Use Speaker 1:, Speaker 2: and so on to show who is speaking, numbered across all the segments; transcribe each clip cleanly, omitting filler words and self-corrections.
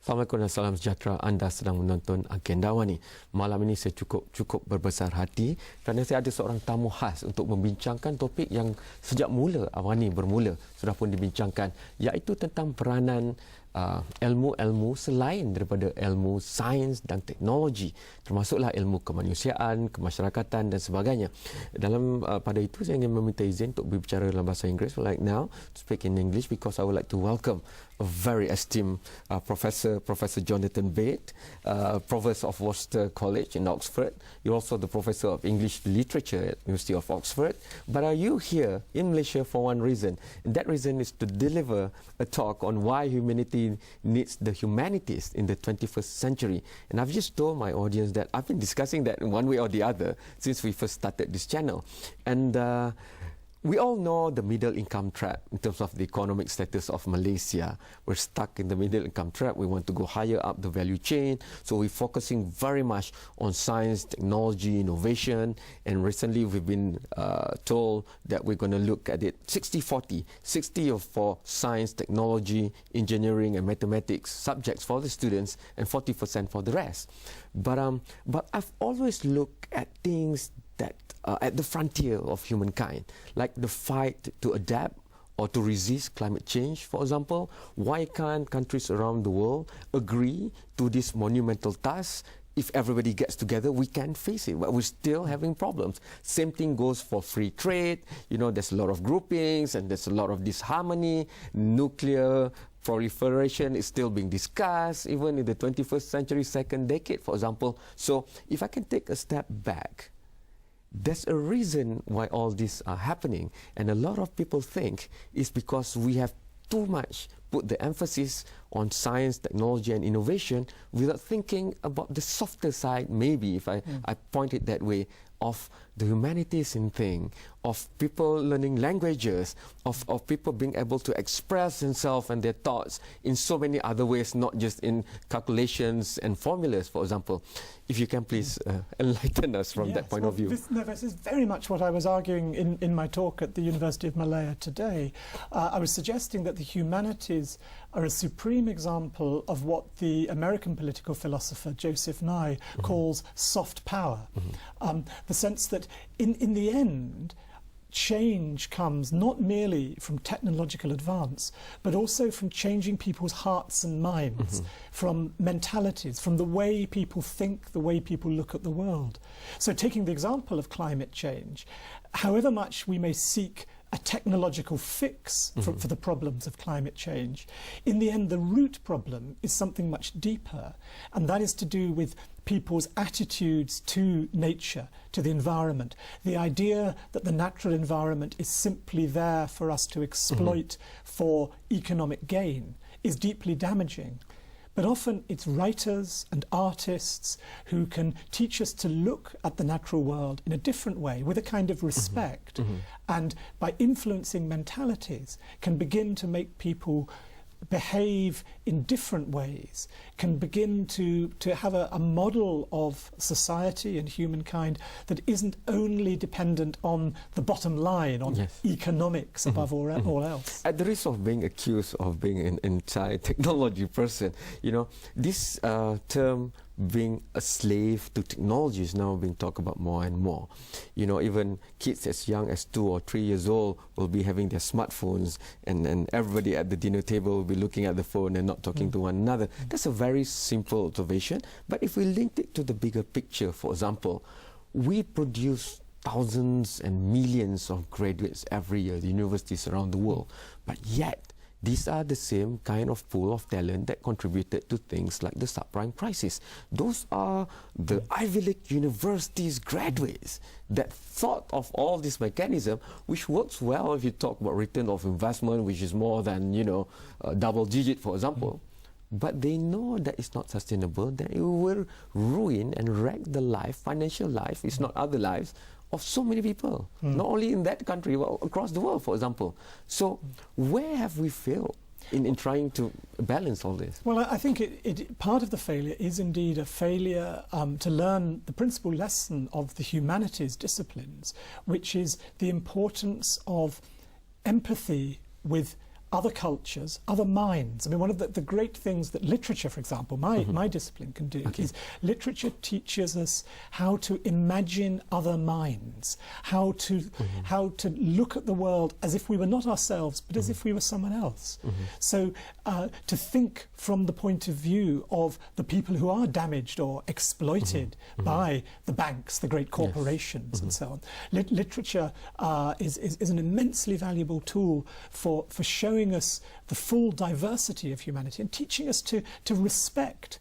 Speaker 1: Assalamualaikum dan salam sejahtera. Anda sedang menonton Agenda Awani. Malam ini saya cukup berbesar hati kerana saya ada seorang tamu khas untuk membincangkan topik yang sejak mula Awani bermula sudah pun dibincangkan, iaitu tentang peranan ilmu-ilmu selain daripada ilmu sains dan teknologi, termasuklah ilmu kemanusiaan, kemasyarakatan dan sebagainya. Dalam pada itu saya ingin meminta izin untuk berbicara dalam bahasa Inggeris right now, to speak in English, because I would like to welcome a very esteemed Professor Jonathan Bate, Provost of Worcester College in Oxford. You're also the Professor of English Literature at University of Oxford. But are you here in Malaysia for one reason? And that reason is to deliver a talk on why humanity needs the humanities in the 21st century. And I've just told my audience that I've been discussing that in one way or the other since we first started this channel. And we all know the middle income trap in terms of the economic status of Malaysia. We're stuck in the middle income trap. We want to go higher up the value chain. So we're focusing very much on science, technology, innovation. And recently we've been told that we're going to look at it 60-40. 60 for science, technology, engineering and mathematics subjects for the students and 40% for the rest. But I've always looked at things that at the frontier of humankind, like the fight to adapt or to resist climate change, for example. Why can't countries around the world agree to this monumental task? If everybody gets together, we can face it, but we're still having problems. Same thing goes for free trade. You know, there's a lot of groupings and there's a lot of disharmony. Nuclear proliferation is still being discussed, even in the 21st century, second decade, for example. So if I can take a step back, there's a reason why all these are happening, and a lot of people think it's because we have too much put the emphasis on science, technology and innovation without thinking about the softer side, maybe, if I point it that way, of the humanities in thing, of people learning languages, of people being able to express themselves and their thoughts in so many other ways, not just in calculations and formulas, for example. If you can please enlighten us from that point of view.
Speaker 2: This is very much what I was arguing in my talk at the University of Malaya today. I was suggesting that the humanities are a supreme example of what the American political philosopher Joseph Nye calls soft power. The sense that in the end, change comes not merely from technological advance, but also from changing people's hearts and minds, from mentalities, from the way people think, the way people look at the world. So taking the example of climate change, however much we may seek a technological fix for the problems of climate change, in the end the root problem is something much deeper, and that is to do with people's attitudes to nature, to the environment. The idea that the natural environment is simply there for us to exploit for economic gain is deeply damaging. But often it's writers and artists who can teach us to look at the natural world in a different way, with a kind of respect, and by influencing mentalities can begin to make people behave in different ways, can begin to have a model of society and humankind that isn't only dependent on the bottom line, on economics above all else.
Speaker 1: At the risk of being accused of being an anti-technology person, you know, this term being a slave to technology is now being talked about more and more. You know, even kids as young as 2 or 3 years old will be having their smartphones, and everybody at the dinner table will be looking at the phone and not talking to one another. That's a very simple observation, but if we linked it to the bigger picture, for example, we produce thousands and millions of graduates every year, the universities around the world, but yet these are the same kind of pool of talent that contributed to things like the subprime crisis. Those are the Ivy League universities graduates that thought of all this mechanism, which works well if you talk about return of investment, which is more than, you know, double digit, for example. But they know that it's not sustainable, that it will ruin and wreck the life, financial life, it's not other lives, of so many people, not only in that country, but across the world, for example. So where have we failed in trying to balance all this?
Speaker 2: Well, I think part of the failure is indeed a failure to learn the principal lesson of the humanities disciplines, which is the importance of empathy with other cultures, other minds. I mean, one of the great things that literature, for example, my discipline can do is literature teaches us how to imagine other minds, how to look at the world as if we were not ourselves, but as if we were someone else. So to think from the point of view of the people who are damaged or exploited by the banks, the great corporations, and so on. Literature is an immensely valuable tool for showing us the full diversity of humanity and teaching us to respect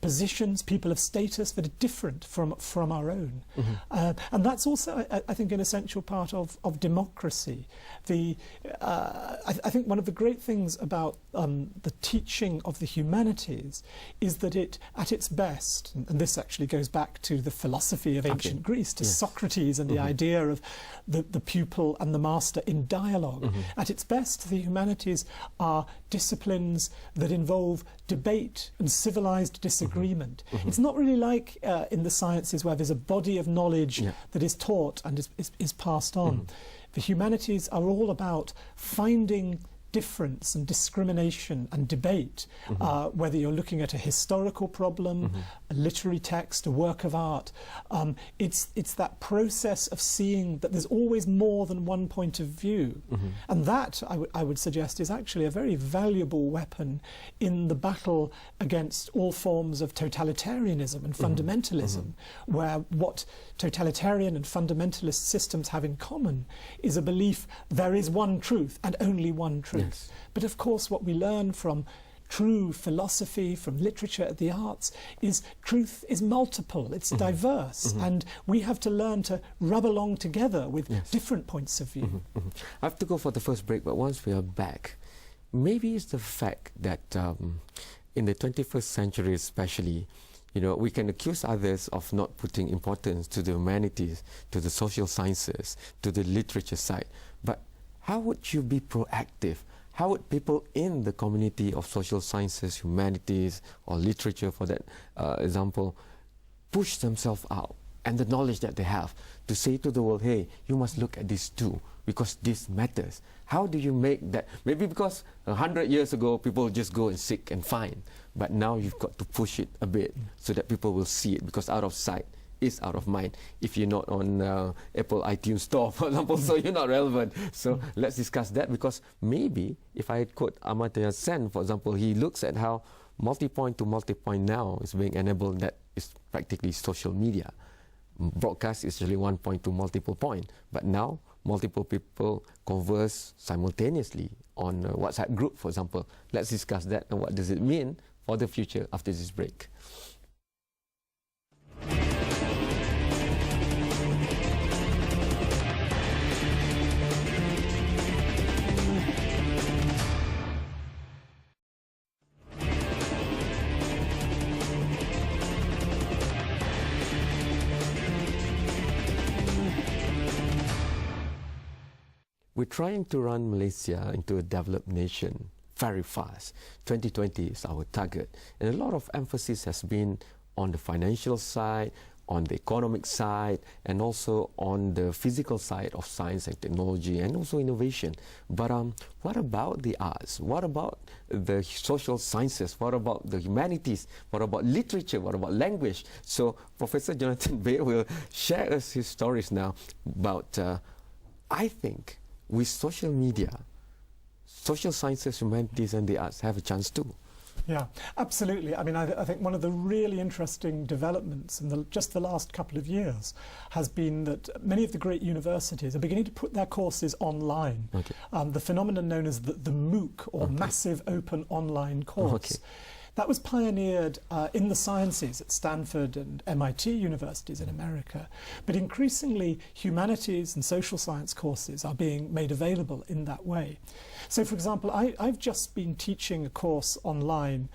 Speaker 2: positions, people of status that are different from our own. And that's also, I think, an essential part of democracy. I think one of the great things about the teaching of the humanities is that it, at its best, and this actually goes back to the philosophy of ancient Greece, to Socrates and the idea of the pupil and the master in dialogue. At its best, the humanities are disciplines that involve debate and civilized disagreement. It's not really like in the sciences where there's a body of knowledge that is taught and is passed on. The humanities are all about finding difference and discrimination and debate, whether you're looking at a historical problem, a literary text, a work of art. It's that process of seeing that there's always more than one point of view. And that, I would suggest, is actually a very valuable weapon in the battle against all forms of totalitarianism and fundamentalism, where what totalitarian and fundamentalist systems have in common is a belief there is one truth and only one truth. But of course what we learn from true philosophy, from literature, the arts, is truth is multiple, it's diverse, and we have to learn to rub along together with different points of view.
Speaker 1: I have to go for the first break, but once we are back, maybe it's the fact that in the 21st century especially, you know, we can accuse others of not putting importance to the humanities, to the social sciences, to the literature side. But how would you be proactive? How would people in the community of social sciences, humanities, or literature, for that example, push themselves out and the knowledge that they have to say to the world, hey, you must look at this too, because this matters? How do you make that? Maybe because 100 years ago, people just go and seek and find. But now you've got to push it a bit so that people will see it, because out of sight is out of mind. If you're not on Apple iTunes Store, for example, so you're not relevant. So let's discuss that, because maybe if I quote Amartya Sen, for example, he looks at how multi-point to multi-point now is being enabled. That is practically social media. Broadcast is really one point to multiple point, but now multiple people converse simultaneously on a WhatsApp group, for example. Let's discuss that and what does it mean for the future after this break. We're trying to run Malaysia into a developed nation very fast. 2020 is our target. And a lot of emphasis has been on the financial side, on the economic side, and also on the physical side of science and technology, and also innovation. But what about the arts? What about the social sciences? What about the humanities? What about literature? What about language? So Professor Jonathan Bayer will share us his stories now about, I think, with social media, social sciences, humanities and the arts have a chance too.
Speaker 2: Yeah, absolutely. I mean, I think one of the really interesting developments in just the last couple of years has been that many of the great universities are beginning to put their courses online. The phenomenon known as the MOOC, or Massive Open Online Course. That was pioneered in the sciences at Stanford and MIT universities in America. But increasingly, humanities and social science courses are being made available in that way. So, for example, I've just been teaching a course online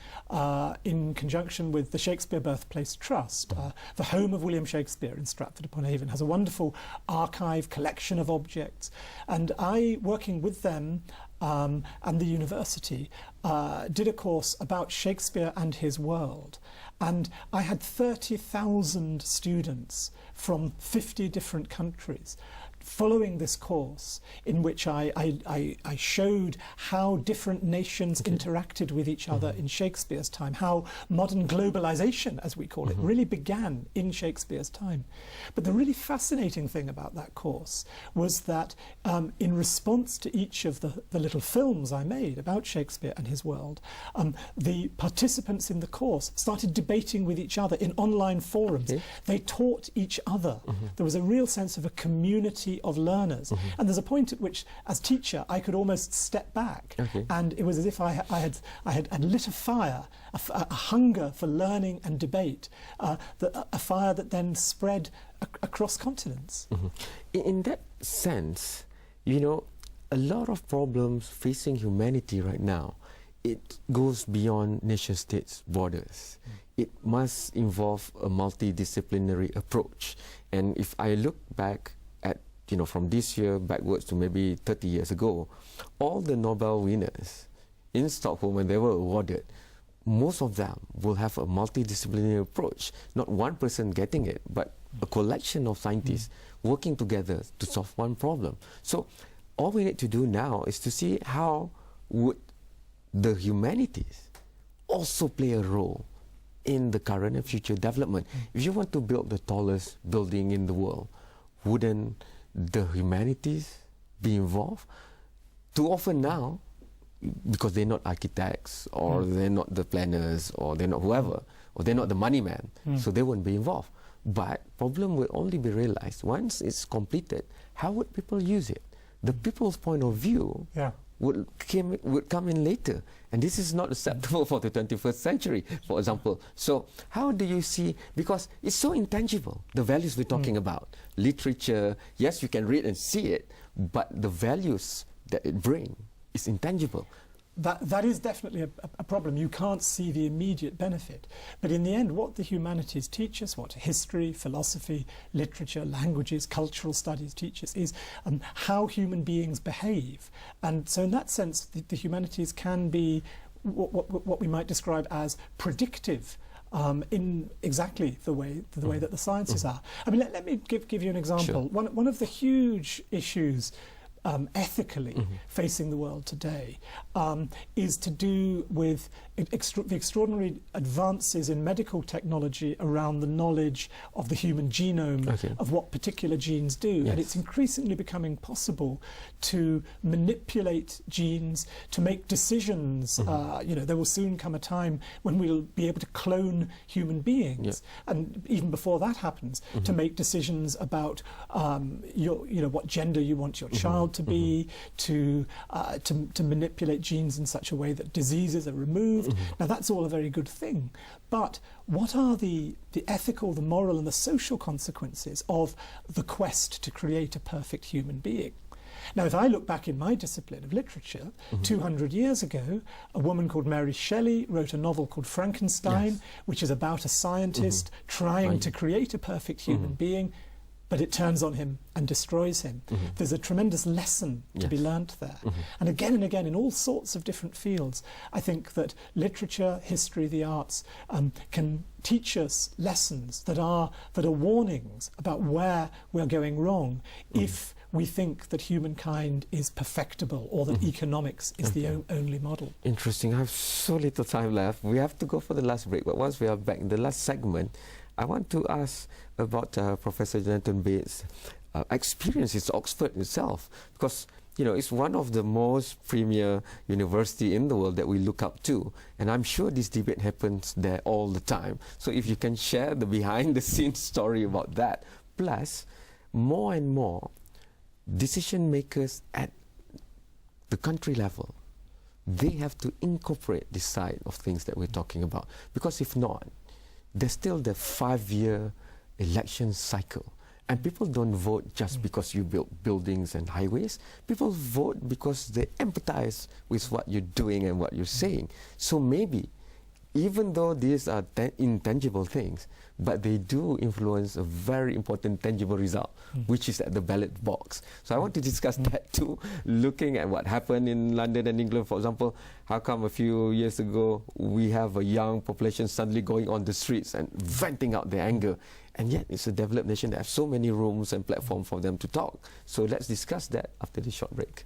Speaker 2: in conjunction with the Shakespeare Birthplace Trust. The home of William Shakespeare in Stratford-upon-Avon has a wonderful archive collection of objects. And I, working with them, and the university, did a course about Shakespeare and his world. And I had 30,000 students from 50 different countries following this course in which I showed how different nations interacted with each other in Shakespeare's time, how modern globalization, as we call it, really began in Shakespeare's time. But the really fascinating thing about that course was that in response to each of the little films I made about Shakespeare and his world, the participants in the course started debating with each other in online forums. They taught each other. There was a real sense of a community of learners. And there's a point at which, as teacher, I could almost step back. And it was as if I had lit a fire, a hunger for learning and debate, a fire that then spread across continents.
Speaker 1: In that sense, you know, a lot of problems facing humanity right now, it goes beyond nation-states' borders. It must involve a multidisciplinary approach. And if I look back at, you know, from this year backwards to maybe 30 years ago, all the Nobel winners in Stockholm, when they were awarded, most of them will have a multidisciplinary approach. Not one person getting it, but a collection of scientists working together to solve one problem. So all we need to do now is to see how would the humanities also play a role in the current and future development. If you want to build the tallest building in the world, wouldn't the humanities be involved? Too often now, because they're not architects, or they're not the planners, or they're not whoever, or they're not the money man, so they won't be involved. But problem will only be realized once it's completed. How would people use it? The people's point of view would come in later, and this is not acceptable for the 21st century, for example. So how do you see, because it's so intangible, the values we're talking about, literature, yes, you can read and see it, but the values that it brings is intangible.
Speaker 2: That is definitely a problem. You can't see the immediate benefit. But in the end, what the humanities teach us, what history, philosophy, literature, languages, cultural studies teach us, is how human beings behave. And so in that sense, the humanities can be what we might describe as predictive in exactly the way that the sciences are. I mean, let me give you an example.
Speaker 1: Sure.
Speaker 2: One of the huge issues ethically facing the world today is to do with the extraordinary advances in medical technology around the knowledge of the human genome, of what particular genes do. And it's increasingly becoming possible to manipulate genes, to make decisions. You know, there will soon come a time when we'll be able to clone human beings. And even before that happens, to make decisions about what gender you want your child to be, to manipulate genes in such a way that diseases are removed. Now that's all a very good thing, but what are the ethical, the moral and the social consequences of the quest to create a perfect human being? Now, if I look back in my discipline of literature, 200 years ago, a woman called Mary Shelley wrote a novel called Frankenstein, which is about a scientist trying to create a perfect human being, but it turns on him and destroys him. There's a tremendous lesson to be learnt there. And again, in all sorts of different fields, I think that literature, history, the arts can teach us lessons that are warnings about where we're going wrong if we think that humankind is perfectible or that economics is the only model.
Speaker 1: Interesting. I have so little time left. We have to go for the last break, but once we are back in the last segment, I want to ask about Professor Jonathan Bates' experience in Oxford itself, because you know it's one of the most premier university in the world that we look up to, and I'm sure this debate happens there all the time. So if you can share the behind-the-scenes story about that, plus more and more decision makers at the country level, they have to incorporate this side of things that we're talking about, because if not, there's still the 5-year election cycle. And people don't vote just because you build buildings and highways. People vote because they empathize with what you're doing and what you're saying. So maybe, even though these are intangible things, but they do influence a very important tangible result, which is at the ballot box. So I want to discuss that too, looking at what happened in London and England, for example. How come a few years ago we have a young population suddenly going on the streets and venting out their anger, and yet it's a developed nation that has so many rooms and platforms for them to talk. So let's discuss that after this short break.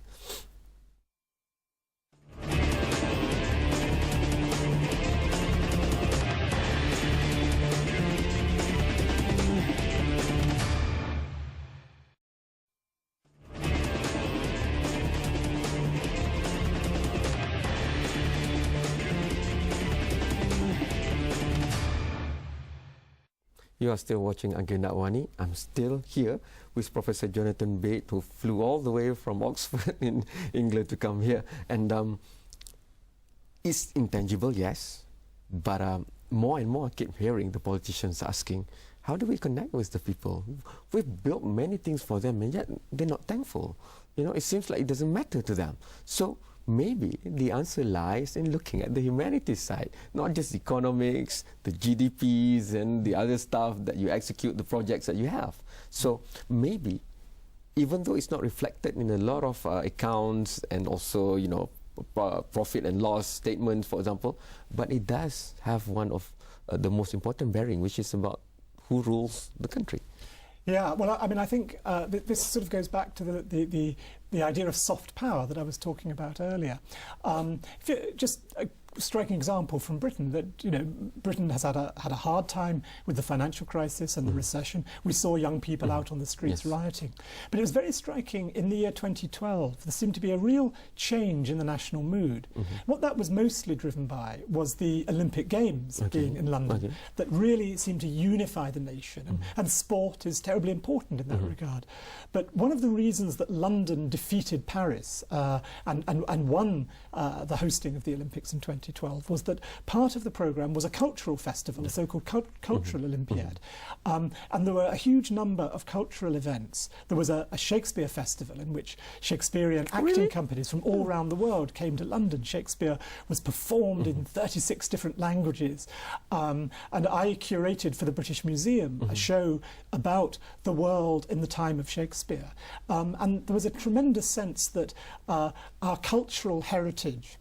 Speaker 1: You are still watching Agenda Awani. I'm still here with Professor Jonathan Bate, who flew all the way from Oxford in England to come here. And it's intangible, yes, but more and more I keep hearing the politicians asking, how do we connect with the people? We've built many things for them, and yet they're not thankful. You know, it seems like it doesn't matter to them. So maybe the answer lies in looking at the humanities side, not just economics, the GDPs and the other stuff that you execute, the projects that you have. So maybe, even though it's not reflected in a lot of accounts and also, you know, profit and loss statements, for example, but it does have one of the most important bearing, which is about who rules the country.
Speaker 2: Yeah, well, I mean, I think this sort of goes back to the idea of soft power that I was talking about earlier. Just a striking example from Britain, that, you know, Britain has had a hard time with the financial crisis and the recession. We saw young people out on the streets rioting. But it was very striking in the year 2012. There seemed to be a real change in the national mood. What that was mostly driven by was the Olympic Games being in London, that really seemed to unify the nation. And sport is terribly important in that regard. But one of the reasons that London defeated Paris and won the hosting of the Olympics in 2012 was that part of the programme was a cultural festival, a so-called cultural Olympiad. And there were a huge number of cultural events. There was a Shakespeare festival in which Shakespearean acting companies from all around the world came to London. Shakespeare was performed in 36 different languages. And I curated for the British Museum a show about the world in the time of Shakespeare. And there was a tremendous sense that our cultural heritage,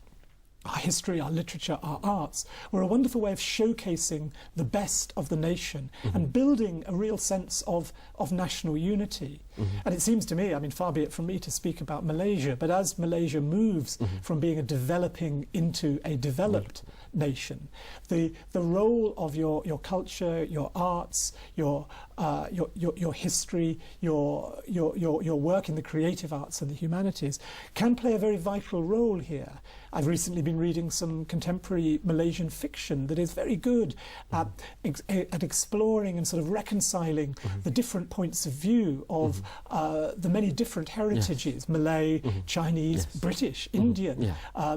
Speaker 2: our history, our literature, our arts, were a wonderful way of showcasing the best of the nation and building a real sense of national unity. And it seems to me, I mean, far be it from me to speak about Malaysia, but as Malaysia moves from being a developing into a developed nation, the role of your culture, your arts, your history, your work in the creative arts and the humanities can play a very vital role here. I've recently been reading some contemporary Malaysian fiction that is very good at exploring and sort of reconciling the different points of view of the many different heritages, Malay, Chinese, British, Indian,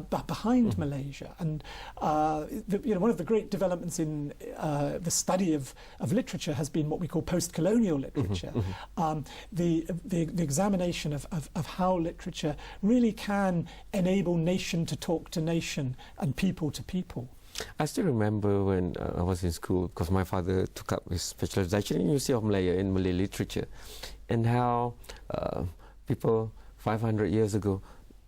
Speaker 2: behind Malaysia. And one of the great developments in the study of literature has been what we call post-colonial literature, the examination of how literature really can enable nation to talk to nation and people to people.
Speaker 1: I still remember when I was in school, because my father took up his specialization in the University of Malaya in Malay literature, and how people 500 years ago,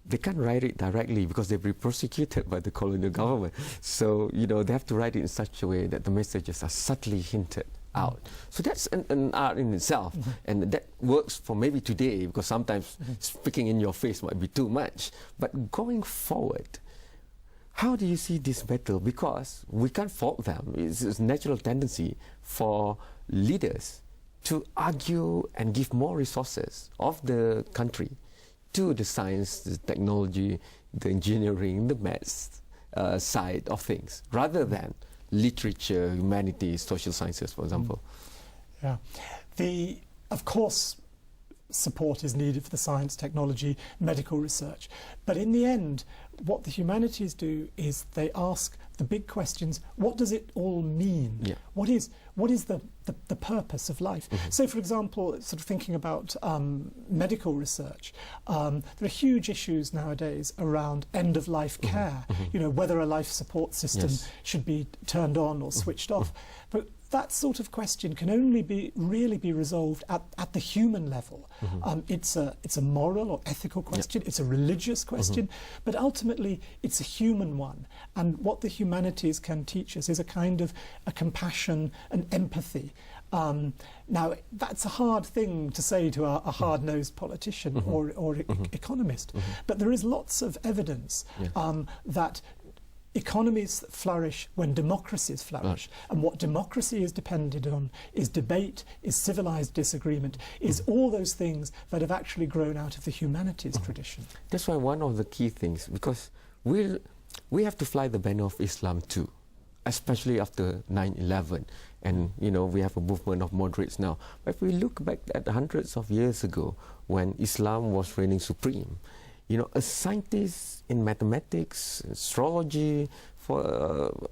Speaker 1: they can't write it directly because they've been persecuted by the colonial government. So, you know, they have to write it in such a way that the messages are subtly hinted out. So that's an art in itself, and that works for maybe today, because sometimes speaking in your face might be too much. But going forward, how do you see this battle? Because we can't fault them. It's a natural tendency for leaders to argue and give more resources of the country to the science, the technology, the engineering, the maths side of things, rather than literature, humanities, social sciences, for example.
Speaker 2: Yeah. Of course, support is needed for the science, technology, medical research. But in the end, what the humanities do is they ask the big questions. What does it all mean?
Speaker 1: Yeah.
Speaker 2: What is the purpose of life? So, for example, sort of thinking about medical research, there are huge issues nowadays around end-of-life care. You know, whether a life support system should be turned on or switched off. But that sort of question can only really be resolved at the human level. It's a moral or ethical question, it's a religious question, but ultimately it's a human one. And what the humanities can teach us is a kind of a compassion and empathy. Now, that's a hard thing to say to a hard-nosed politician or economist, but there is lots of evidence that economies flourish when democracies flourish. And what democracy is dependent on is debate, is civilized disagreement, is all those things that have actually grown out of the humanities tradition.
Speaker 1: That's why one of the key things, because we have to fly the banner of Islam too, especially after 9/11. And, you know, we have a movement of moderates now. But if we look back at hundreds of years ago, when Islam was reigning supreme, you know, a scientist in mathematics, astrology,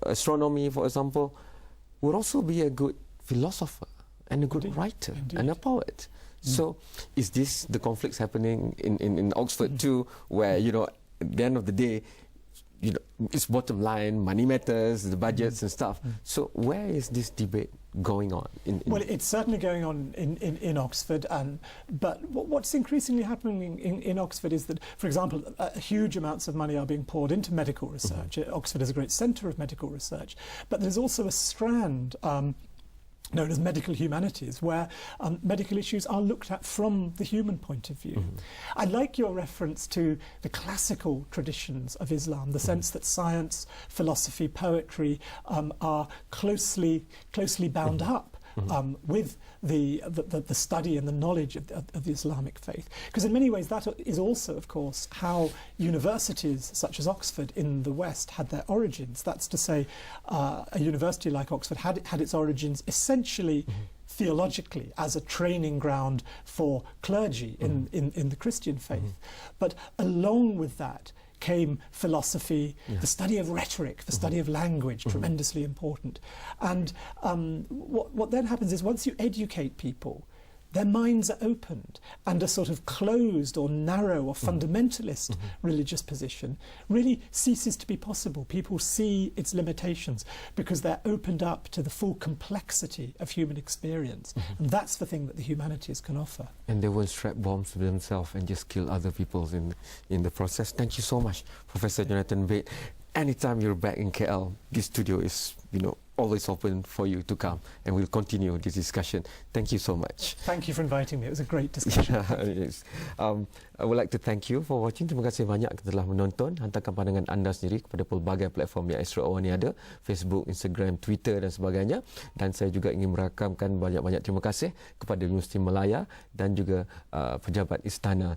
Speaker 1: astronomy, for example, would also be a good philosopher and a good writer and a poet. So is this the conflicts happening in Oxford too, where, you know, at the end of the day, you know, it's bottom line, money matters, the budgets and stuff. So where is this debate going on?
Speaker 2: Well, it's certainly going on in Oxford, but what's increasingly happening in Oxford is that, for example, huge amounts of money are being poured into medical research. Oxford is a great centre of medical research, but there's also a strand known as medical humanities, where medical issues are looked at from the human point of view. I like your reference to the classical traditions of Islam, the sense that science, philosophy, poetry are closely bound up with the study and the knowledge of the Islamic faith. Because in many ways that is also, of course, how universities such as Oxford in the West had their origins. That's to say, a university like Oxford had its origins essentially theologically as a training ground for clergy in the Christian faith. But along with that came philosophy, the study of rhetoric, the study of language, tremendously important. And what then happens is once you educate people, their minds are opened, and a sort of closed or narrow or fundamentalist religious position really ceases to be possible. People see its limitations because they're opened up to the full complexity of human experience. And that's the thing that the humanities can offer.
Speaker 1: And they won't strap bombs to themselves and just kill other people in the process. Thank you so much, Professor Jonathan Bate. Anytime you're back in KL, this studio is, you know, always open for you to come, and we'll continue this discussion. Thank you so much.
Speaker 2: Thank you for inviting me. It was a great discussion.
Speaker 1: Yes. I would like to thank you for watching. Terima kasih banyak telah menonton. Hantarkan pandangan anda sendiri kepada pelbagai platform yang Astro Awani ada, Facebook, Instagram, Twitter dan sebagainya. Dan saya juga ingin merakamkan banyak-banyak terima kasih kepada Universiti Malaya dan juga pejabat Istana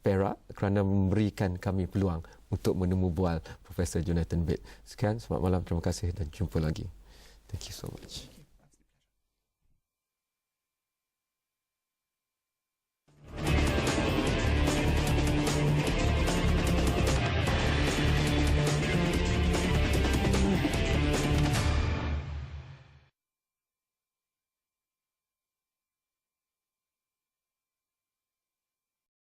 Speaker 1: Perak kerana memberikan kami peluang untuk menemu bual Profesor Jonathan Bate. Sekian, selamat malam, terima kasih dan jumpa lagi. Thank you so much.